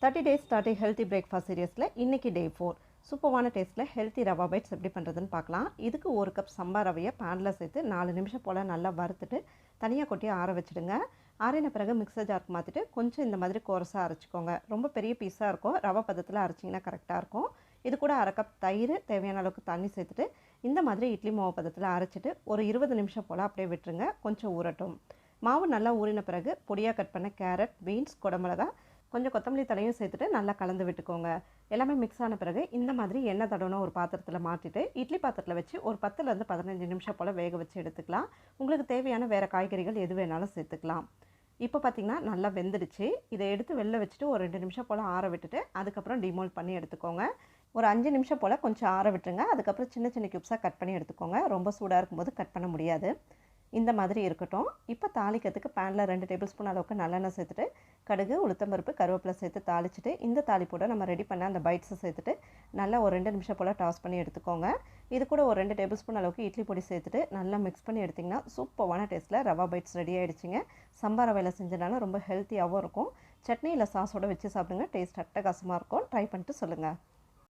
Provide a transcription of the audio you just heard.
30 days start a healthy breakfast சீரியஸில் இன்றைக்கி டே 4 சூப்பரான டேஸ்ட்டில் ஹெல்த்தி ரவா பைட்ஸ் எப்படி பண்ணுறதுன்னு பார்க்கலாம். இதுக்கு ஒரு கப் சம்பா ரவையை பேனில் சேர்த்து 4 நிமிஷம் போல் நல்லா வறுத்துட்டு தனியாக கொட்டி ஆற வச்சுடுங்க. ஆறின பிறகு மிக்சர் ஜாருக்கு மாற்றிட்டு கொஞ்சம் இந்த மாதிரி கோரஸாக அரைச்சிக்கோங்க. ரொம்ப பெரிய பீஸாக இருக்கும், ரவை பதத்தில் அரைச்சிங்கன்னா கரெக்டாக இருக்கும். இது கூட அரை கப் தயிர், தேவையான அளவுக்கு தண்ணி சேர்த்துட்டு இந்த மாதிரி இட்லி மாவு பதத்தில் அரைச்சிட்டு ஒரு 20 நிமிஷம் போல் அப்படியே விட்டுருங்க. கொஞ்சம் ஊறட்டும். மாவு நல்லா ஊறின பிறகு பொடியாக கட் பண்ண கேரட், பீன்ஸ், குடமிளகா, கொஞ்சம் கொத்தமல்லி தலையும் சேர்த்துட்டு நல்லா கலந்து விட்டுக்கோங்க. எல்லாமே மிக்ஸ் ஆன பிறகு இந்த மாதிரி எண்ணெய் தடவைனா ஒரு பாத்திரத்தில் மாற்றிட்டு இட்லி பாத்திரத்தில் வச்சு ஒரு 10லேருந்து 15 நிமிஷம் போல் வேக வச்சு எடுத்துக்கலாம். உங்களுக்கு தேவையான வேறு காய்கறிகள் எது வேணாலும் சேர்த்துக்கலாம். இப்போ பார்த்திங்கன்னா நல்லா வெந்துடுச்சு. இதை எடுத்து வெளில வச்சுட்டு ஒரு 2 நிமிஷம் போல் ஆற விட்டுட்டு அதுக்கப்புறம் டிமோல்ட் பண்ணி எடுத்துக்கோங்க. ஒரு 5 நிமிஷம் போல் கொஞ்சம் ஆற விட்டுருங்க. அதுக்கப்புறம் சின்ன சின்ன க்யூப்ஸாக கட் பண்ணி எடுத்துக்கோங்க. ரொம்ப சூடாக இருக்கும்போது கட் பண்ண முடியாது. இந்த மாதிரி இருக்கட்டும். இப்போ தாளிக்கிறதுக்கு பேனில் 2 டேபிள் ஸ்பூன் அளவுக்கு நல்லெண்ணெய் சேர்த்துட்டு கடுகு, உளுத்தம்பருப்பு, கருவேப்பிலை சேர்த்து தாளிச்சிட்டு இந்த தாளிப்போட நம்ம ரெடி பண்ண அந்த பைட்ஸை சேர்த்துட்டு நல்லா ஒரு 2 நிமிஷம் போல் டாஸ் பண்ணி எடுத்துக்கோங்க. இது கூட ஒரு 2 டேபிள் ஸ்பூன் அளவுக்கு இட்லி பொடி சேர்த்துட்டு நல்லா மிக்ஸ் பண்ணி எடுத்திங்கன்னா சூப்பரான டேஸ்ட்டில் ரவா பைட்ஸ் ரெடி ஆகிடுச்சிங்க. சம்பா ரவையில் செஞ்சனால ரொம்ப ஹெல்த்தியாகவும் இருக்கும். சட்னி இல்லை சாஸோடு வச்சு சாப்பிடுங்க. டேஸ்ட் அட்டகாசமாக இருக்கும். ட்ரை பண்ணிட்டு சொல்லுங்கள்.